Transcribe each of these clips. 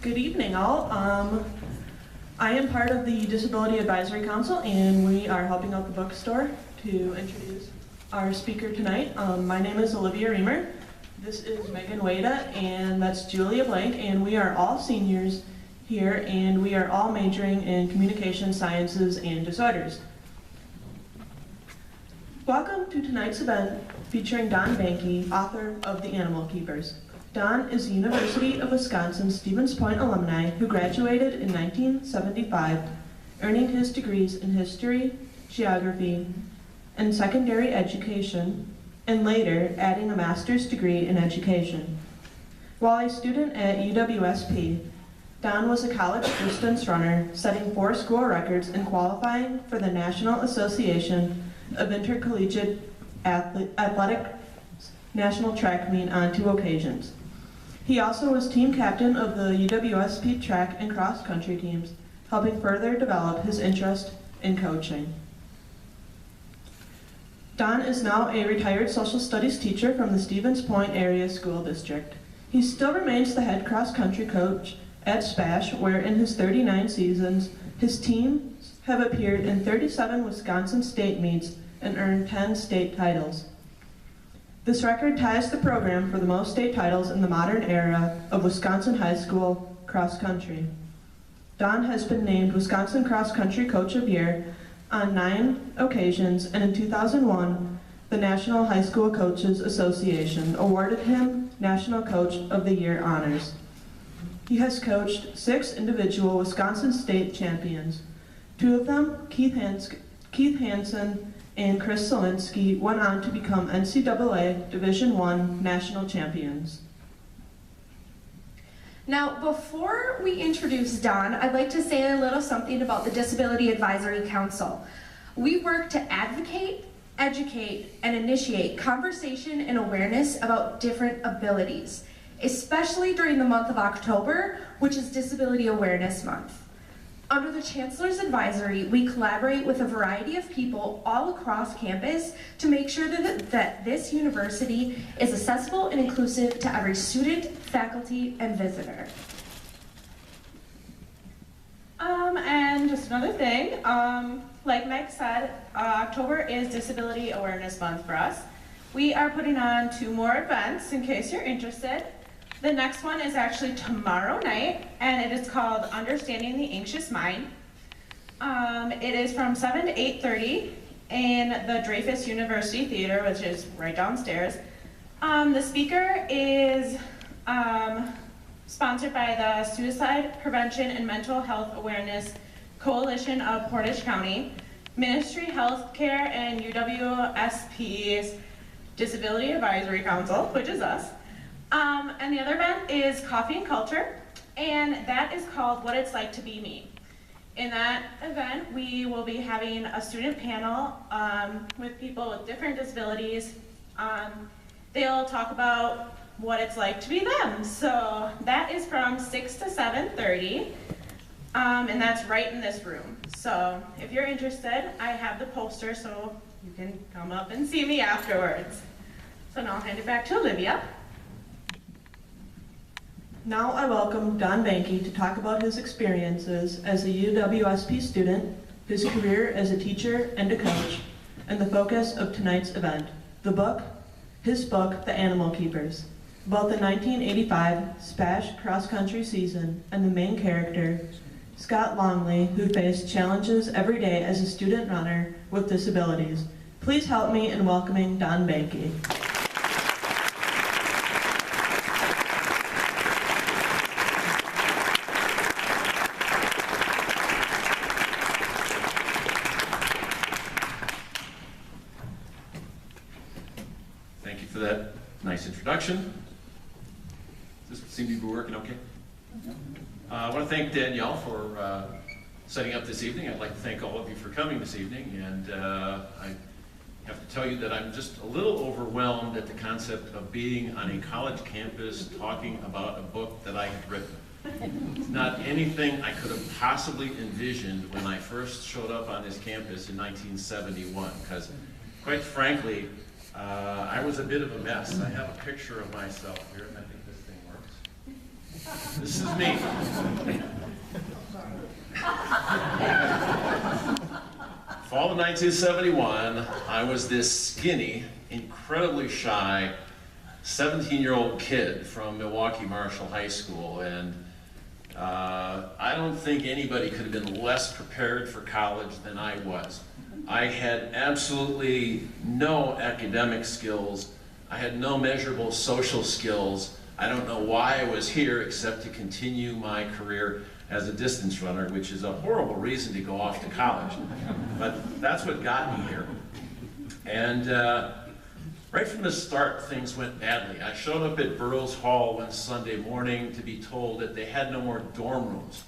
Good evening, all. I am part of the Disability Advisory Council, and we are helping out the bookstore to introduce our speaker tonight. My name is Olivia Reamer. This is Megan Wada, and that's Julia Blank, and we are all seniors here, and we are all majoring in communication sciences and disorders. Welcome to tonight's event featuring Don Behnke, author of The Animal Keepers. Don is the University of Wisconsin Stevens Point alumni who graduated in 1975, earning his degrees in history, geography, and secondary education, and later adding a master's degree in education. While a student at UWSP, Don was a college distance runner, setting 4 school records and qualifying for the National Association of Intercollegiate Athletic National Track Meet on 2 occasions. He also was team captain of the UWSP track and cross country teams, helping further develop his interest in coaching. Don is now a retired social studies teacher from the Stevens Point Area School District. He still remains the head cross country coach at SPASH, where in his 39 seasons, his teams have appeared in 37 Wisconsin state meets and earned 10 state titles. This record ties the program for the most state titles in the modern era of Wisconsin high school cross country. Don has been named Wisconsin Cross Country Coach of the Year on 9 occasions, and in 2001, the National High School Coaches Association awarded him National Coach of the Year honors. He has coached 6 individual Wisconsin state champions. 2 of them, Keith Hansen and Chris Zielinski, went on to become NCAA Division I national champions. Now, before we introduce Don, I'd like to say a little something about the Disability Advisory Council. We work to advocate, educate, and initiate conversation and awareness about different abilities, especially during the month of October, which is Disability Awareness Month. Under the Chancellor's Advisory, we collaborate with a variety of people all across campus to make sure that this university is accessible and inclusive to every student, faculty, and visitor. And just another thing, like Meg said, October is Disability Awareness Month for us. We are putting on 2 more events in case you're interested. The next one is actually tomorrow night, and it is called Understanding the Anxious Mind. It is from 7 to 8:30 in the Dreyfus University Theater, which is right downstairs. The speaker is sponsored by the Suicide Prevention and Mental Health Awareness Coalition of Portage County, Ministry Healthcare, and UWSP's Disability Advisory Council, which is us. And the other event is Coffee and Culture, and that is called What It's Like to Be Me. In that event, we will be having a student panel with people with different disabilities. They'll talk about what it's like to be them. So that is from 6 to 7:30, and that's right in this room. So if you're interested, I have the poster so you can come up and see me afterwards. So now I'll hand it back to Olivia. Now I welcome Don Behnke to talk about his experiences as a UWSP student, his career as a teacher and a coach, and the focus of tonight's event, his book, The Animal Keepers, about the 1985 SPASH cross-country season and the main character, Scott Longley, who faced challenges every day as a student runner with disabilities. Please help me in welcoming Don Behnke. Thank you for that nice introduction. Does this seem to be working okay? I want to thank Danielle for setting up this evening. I'd like to thank all of you for coming this evening, and I have to tell you that I'm just a little overwhelmed at the concept of being on a college campus talking about a book that I have written. It's not anything I could have possibly envisioned when I first showed up on this campus in 1971, because quite frankly, I was a bit of a mess. I have a picture of myself here, and I think this thing works. This is me. Fall of 1971, I was this skinny, incredibly shy 17-year-old kid from Milwaukee Marshall High School, and I don't think anybody could have been less prepared for college than I was. I had absolutely no academic skills. I had no measurable social skills. I don't know why I was here except to continue my career as a distance runner, which is a horrible reason to go off to college. But that's what got me here. And right from the start, things went badly. I showed up at Burroughs Hall one Sunday morning to be told that they had no more dorm rooms.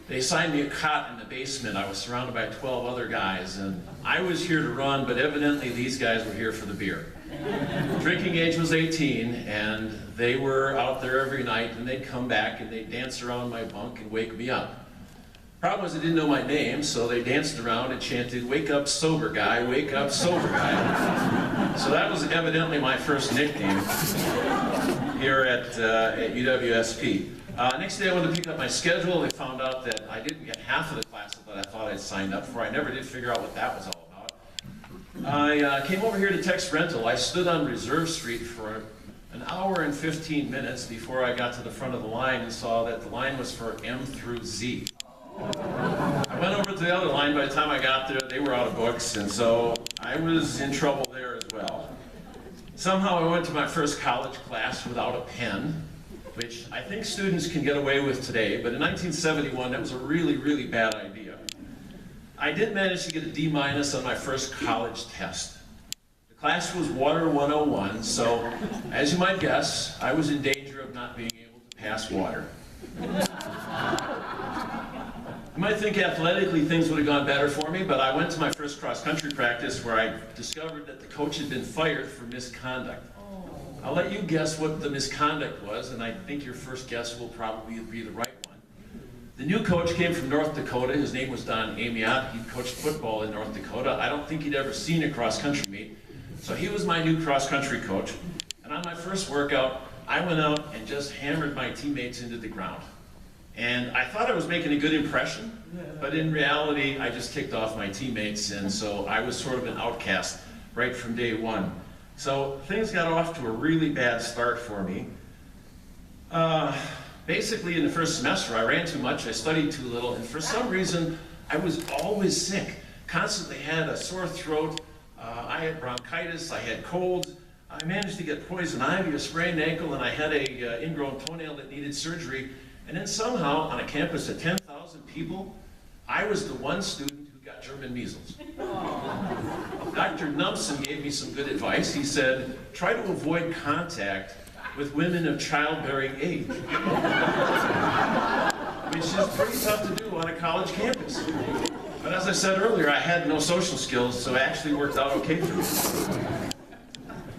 They assigned me a cot in the basement. I was surrounded by 12 other guys, and I was here to run, but evidently these guys were here for the beer. Drinking age was 18, and they were out there every night, and they'd come back and they'd dance around my bunk and wake me up. Problem was they didn't know my name, so they danced around and chanted, "Wake up, sober guy, wake up, sober guy." So that was evidently my first nickname here at UWSP. Next day I went to pick up my schedule. They found out that I didn't get half of the classes that I thought I'd signed up for. I never did figure out what that was all about. I came over here to Tex Rental. I stood on Reserve Street for an hour and 15 minutes before I got to the front of the line and saw that the line was for M through Z. I went over to the other line. By the time I got there, they were out of books, and so I was in trouble there as well. Somehow I went to my first college class without a pen, which I think students can get away with today, but in 1971, that was a really, really bad idea. I did manage to get a D- on my first college test. The class was Water 101, so as you might guess, I was in danger of not being able to pass water. You might think athletically things would have gone better for me, but I went to my first cross-country practice where I discovered that the coach had been fired for misconduct. I'll let you guess what the misconduct was, and I think your first guess will probably be the right one. The new coach came from North Dakota. His name was Don Amiot. He coached football in North Dakota. I don't think he'd ever seen a cross-country meet. So he was my new cross-country coach. And on my first workout, I went out and just hammered my teammates into the ground. And I thought I was making a good impression, but in reality, I just kicked off my teammates, and so I was sort of an outcast right from day one. So things got off to a really bad start for me. Basically, in the first semester, I ran too much, I studied too little, and for some reason, I was always sick. Constantly had a sore throat, I had bronchitis, I had colds, I managed to get poison ivy, a sprained ankle, and I had a ingrown toenail that needed surgery. And then somehow, on a campus of 10,000 people, I was the one student who got German measles. Dr. Numpson gave me some good advice. He said, try to avoid contact with women of childbearing age, which is pretty tough to do on a college campus. But as I said earlier, I had no social skills, so it actually worked out okay for me.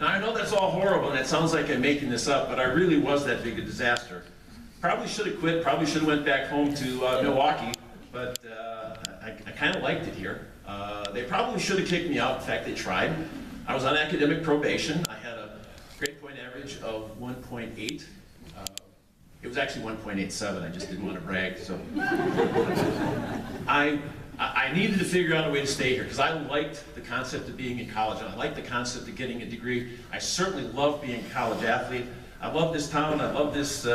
Now, I know that's all horrible, and it sounds like I'm making this up, but I really was that big a disaster. Probably should have quit, probably should have went back home to Milwaukee, but I kind of liked it here. They probably should have kicked me out. In fact, they tried. I was on academic probation. I had a grade point average of 1.8. It was actually 1.87. I just didn't want to brag. So I needed to figure out a way to stay here because I liked the concept of being in college, and I liked the concept of getting a degree. I certainly loved being a college athlete. I love this town, I love this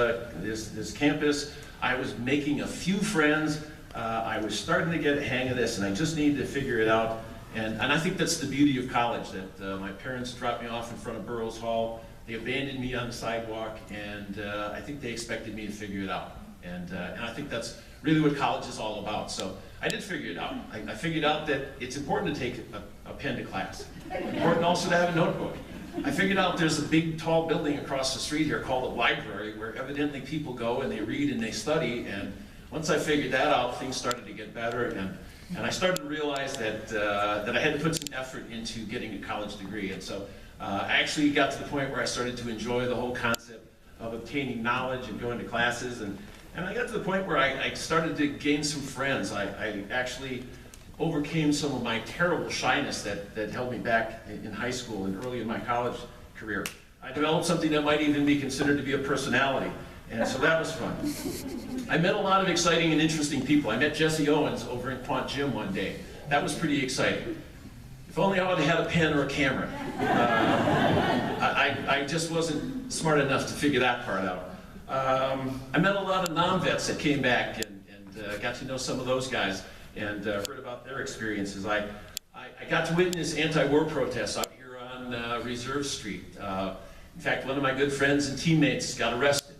campus. I was making a few friends. I was starting to get a hang of this, and I just needed to figure it out. And I think that's the beauty of college, that my parents dropped me off in front of Burroughs Hall. They abandoned me on the sidewalk, and I think they expected me to figure it out. And I think that's really what college is all about. So I did figure it out. I figured out that it's important to take a pen to class. Important also to have a notebook. I figured out there's a big, tall building across the street here called a library where evidently people go and they read and they study. And once I figured that out, things started to get better. And I started to realize that I had to put some effort into getting a college degree. And so I actually got to the point where I started to enjoy the whole concept of obtaining knowledge and going to classes. And I got to the point where I started to gain some friends. I actually overcame some of my terrible shyness that held me back in high school and early in my college career. I developed something that might even be considered to be a personality. And so that was fun. I met a lot of exciting and interesting people. I met Jesse Owens over in Quant Gym one day. That was pretty exciting. If only I would have had a pen or a camera. I just wasn't smart enough to figure that part out. I met a lot of non-vets that came back and got to know some of those guys and heard about their experiences. I got to witness anti-war protests out here on Reserve Street. In fact, one of my good friends and teammates got arrested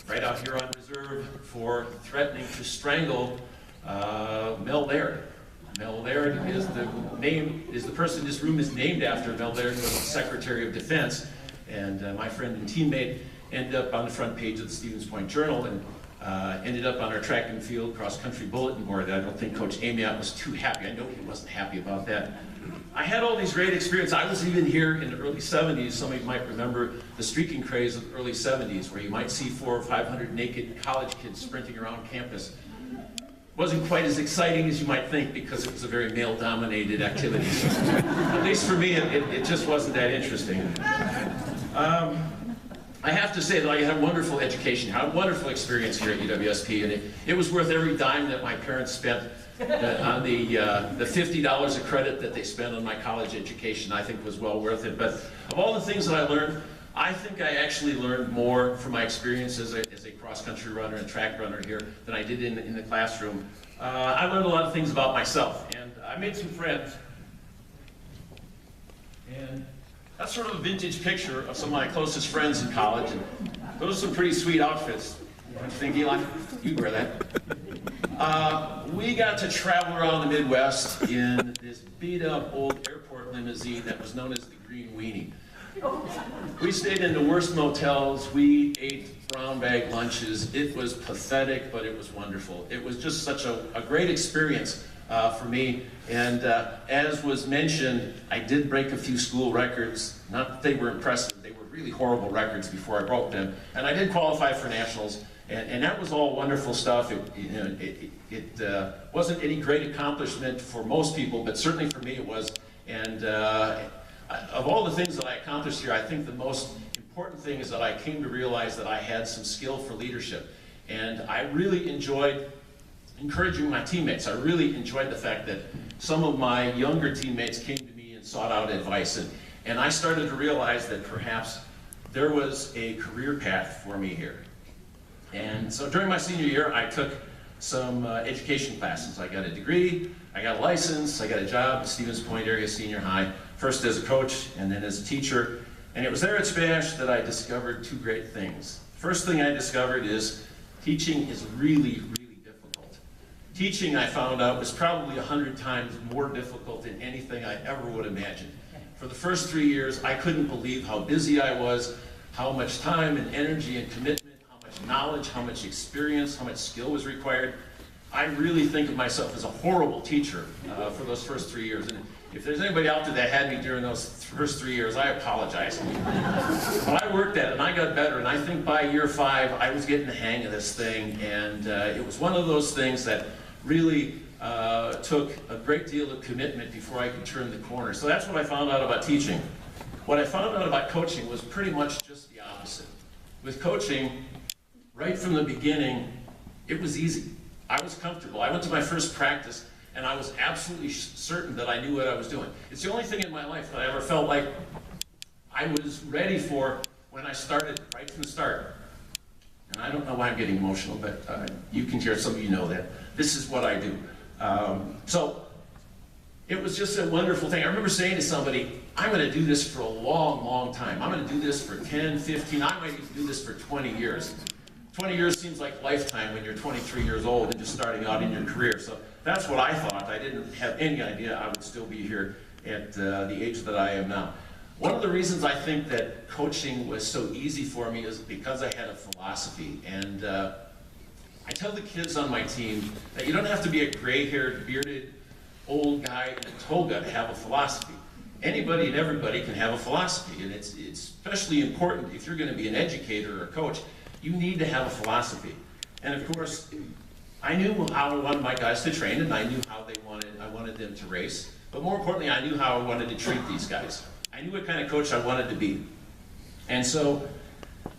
right out here on Reserve for threatening to strangle Mel Laird. Mel Laird is the person this room is named after. Mel Laird was the Secretary of Defense, and my friend and teammate ended up on the front page of the Stevens Point Journal and ended up on our track and field cross-country bulletin board. I don't think Coach Amiot was too happy. I know he wasn't happy about that. I had all these great experiences. I was even here in the early 70s. Some of you might remember the streaking craze of the early 70s, where you might see 400 or 500 naked college kids sprinting around campus. Wasn't quite as exciting as you might think because it was a very male-dominated activity. At least for me, it just wasn't that interesting. I have to say that I had a wonderful education, had a wonderful experience here at UWSP, and it was worth every dime that my parents spent on the $50 a credit that they spent on my college education. I think was well worth it. But of all the things that I learned, I think I actually learned more from my experience as a cross-country runner and track runner here than I did in the classroom. I learned a lot of things about myself, and I made some friends. And that's sort of a vintage picture of some of my closest friends in college. And those are some pretty sweet outfits. Don't you think, Eli? You wear that. We got to travel around the Midwest in this beat-up old airport limousine that was known as the Green Weenie. We stayed in the worst motels. We ate brown bag lunches. It was pathetic, but it was wonderful. It was just such a great experience for me. And as was mentioned, I did break a few school records. Not that they were impressive. They were really horrible records before I broke them. And I did qualify for nationals. And that was all wonderful stuff. It wasn't any great accomplishment for most people, but certainly for me it was. And of all the things that I accomplished here, I think the most important thing is that I came to realize that I had some skill for leadership. And I really enjoyed encouraging my teammates. I really enjoyed the fact that some of my younger teammates came to me and sought out advice. And I started to realize that perhaps there was a career path for me here. And so during my senior year, I took some education classes. I got a degree, I got a license, I got a job at Stevens Point Area Senior High, first as a coach and then as a teacher. And it was there at Spash that I discovered two great things. First thing I discovered is teaching is really, really difficult. Teaching, I found out, was probably 100 times more difficult than anything I ever would imagine. For the first 3 years, I couldn't believe how busy I was, how much time and energy and commitment, knowledge, how much experience, how much skill was required. I really think of myself as a horrible teacher for those first 3 years. And if there's anybody out there that had me during those first 3 years, I apologize. But I worked at it and I got better. And I think by year 5, I was getting the hang of this thing. And it was one of those things that really took a great deal of commitment before I could turn the corner. So that's what I found out about teaching. What I found out about coaching was pretty much just the opposite. With coaching, right from the beginning, it was easy. I was comfortable. I went to my first practice and I was absolutely certain that I knew what I was doing. It's the only thing in my life that I ever felt like I was ready for when I started right from the start. And I don't know why I'm getting emotional, but you can hear, some of you know that. This is what I do. So it was just a wonderful thing. I remember saying to somebody, I'm going to do this for a long, long time. I'm going to do this for 10, 15, I might even do this for 20 years. 20 years seems like a lifetime when you're 23 years old and just starting out in your career. So that's what I thought. I didn't have any idea I would still be here at the age that I am now. One of the reasons I think that coaching was so easy for me is because I had a philosophy. And I tell the kids on my team that you don't have to be a gray-haired, bearded, old guy in a toga to have a philosophy. Anybody and everybody can have a philosophy. And it's especially important if you're going to be an educator or a coach. You need to have a philosophy. And of course, I knew how I wanted my guys to train, and I knew how I wanted them to race. But more importantly, I knew how I wanted to treat these guys. I knew what kind of coach I wanted to be. And so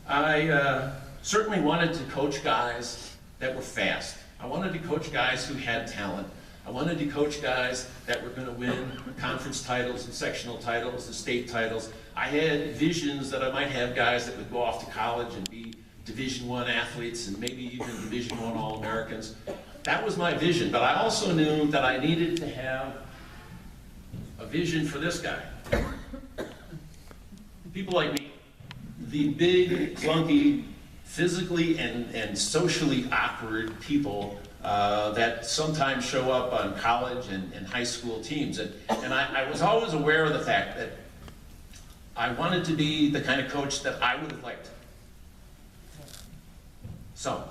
I certainly wanted to coach guys that were fast. I wanted to coach guys who had talent. I wanted to coach guys that were going to win conference titles and sectional titles and state titles. I had visions that I might have guys that would go off to college and be Division I athletes and maybe even Division I All-Americans. That was my vision, but I also knew that I needed to have a vision for this guy. People like me, the big, clunky, physically and socially awkward people that sometimes show up on college and high school teams. And I was always aware of the fact that I wanted to be the kind of coach that I would have liked. So,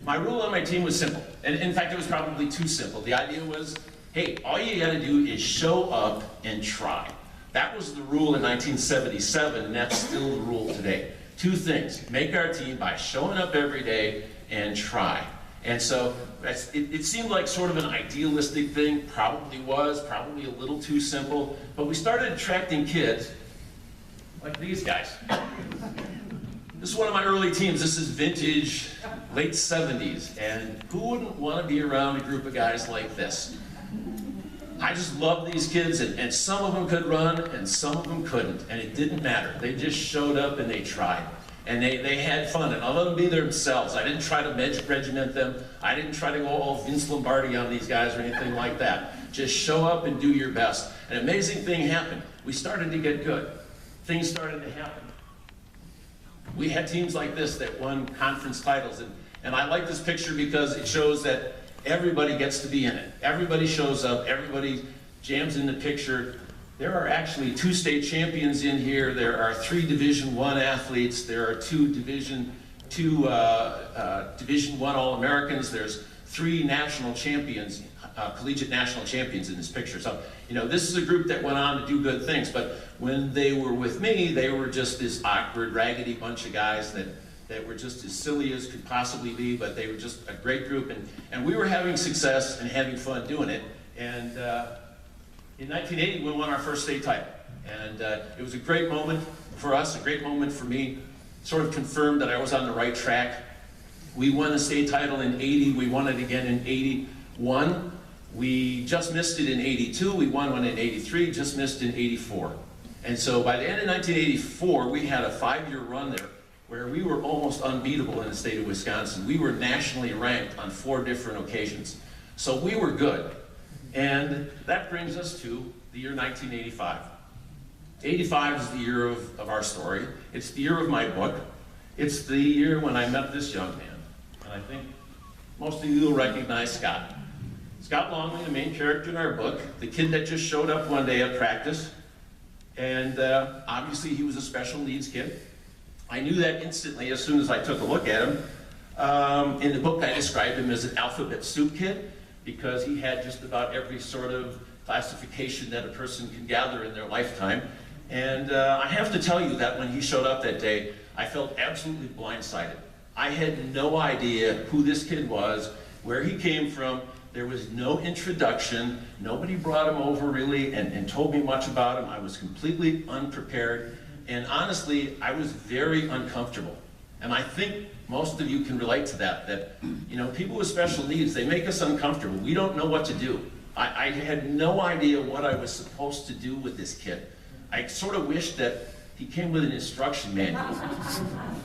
my rule on my team was simple. And in fact, it was probably too simple. The idea was, hey, all you gotta do is show up and try. That was the rule in 1977, and that's still the rule today. Two things: make our team by showing up every day and try. And so it seemed like sort of an idealistic thing, probably was, probably a little too simple, but we started attracting kids like these guys. This is one of my early teams. This is vintage, late 70s, and who wouldn't want to be around a group of guys like this? I just love these kids, and some of them could run, and some of them couldn't, and it didn't matter. They just showed up and they tried, and they had fun, and I let them be themselves. I didn't try to regiment them. I didn't try to go all Vince Lombardi on these guys or anything like that. Just show up and do your best. An amazing thing happened. We started to get good. Things started to happen. We had teams like this that won conference titles, and I like this picture because it shows that everybody gets to be in it. Everybody shows up, everybody jams in the picture. There are actually 2 state champions in here. There are 3 Division I athletes. There are 2 Division I All-Americans. There's 3 national champions, collegiate national champions in this picture. So, you know, this is a group that went on to do good things, but when they were with me, they were just this awkward, raggedy bunch of guys that were just as silly as could possibly be, but they were just a great group, and we were having success and having fun doing it. And in 1980, we won our first state title, and it was a great moment for us, a great moment for me. Sort of confirmed that I was on the right track. We won the state title in 80, we won it again in 81. We just missed it in 82, we won one in 83, just missed in 84. And so by the end of 1984, we had a 5-year run there where we were almost unbeatable in the state of Wisconsin. We were nationally ranked on 4 different occasions. So we were good. And that brings us to the year 1985. 85 is the year of our story. It's the year of my book. It's the year when I met this young man. And I think most of you will recognize Scott. Scott Longley, the main character in our book, the kid that just showed up one day at practice. And obviously he was a special needs kid. I knew that instantly as soon as I took a look at him. In the book I described him as an alphabet soup kid because he had just about every sort of classification that a person can gather in their lifetime. And I have to tell you that when he showed up that day, I felt absolutely blindsided. I had no idea who this kid was, where he came from. There was no introduction. Nobody brought him over really and told me much about him. I was completely unprepared. And honestly, I was very uncomfortable. And I think most of you can relate to that, you know, people with special needs, they make us uncomfortable. We don't know what to do. I had no idea what I was supposed to do with this kid. I sort of wished that he came with an instruction manual,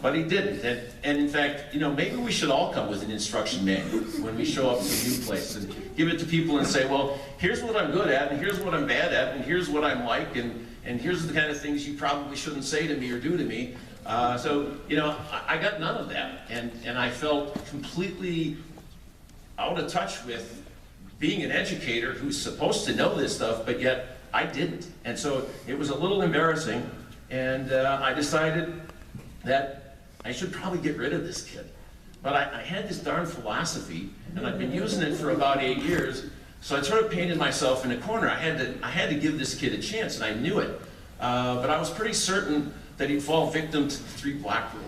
but he didn't. And in fact, you know, maybe we should all come with an instruction manual when we show up to a new place and give it to people and say, well, here's what I'm good at, and here's what I'm bad at, and here's what I'm like, and here's the kind of things you probably shouldn't say to me or do to me. So, you know, I got none of that, and I felt completely out of touch with being an educator who's supposed to know this stuff, but yet I didn't. And so it was a little embarrassing, and I decided that I should probably get rid of this kid. But I had this darn philosophy, and I've been using it for about 8 years, so I sort of painted myself in a corner. I had to give this kid a chance, and I knew it. But I was pretty certain that he'd fall victim to the 3 block rule.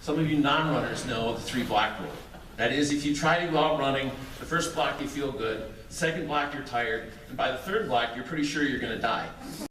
Some of you non-runners know the 3 block rule. That is, if you try to go out running, the first block you feel good, the second block you're tired, and by the 3rd block you're pretty sure you're going to die.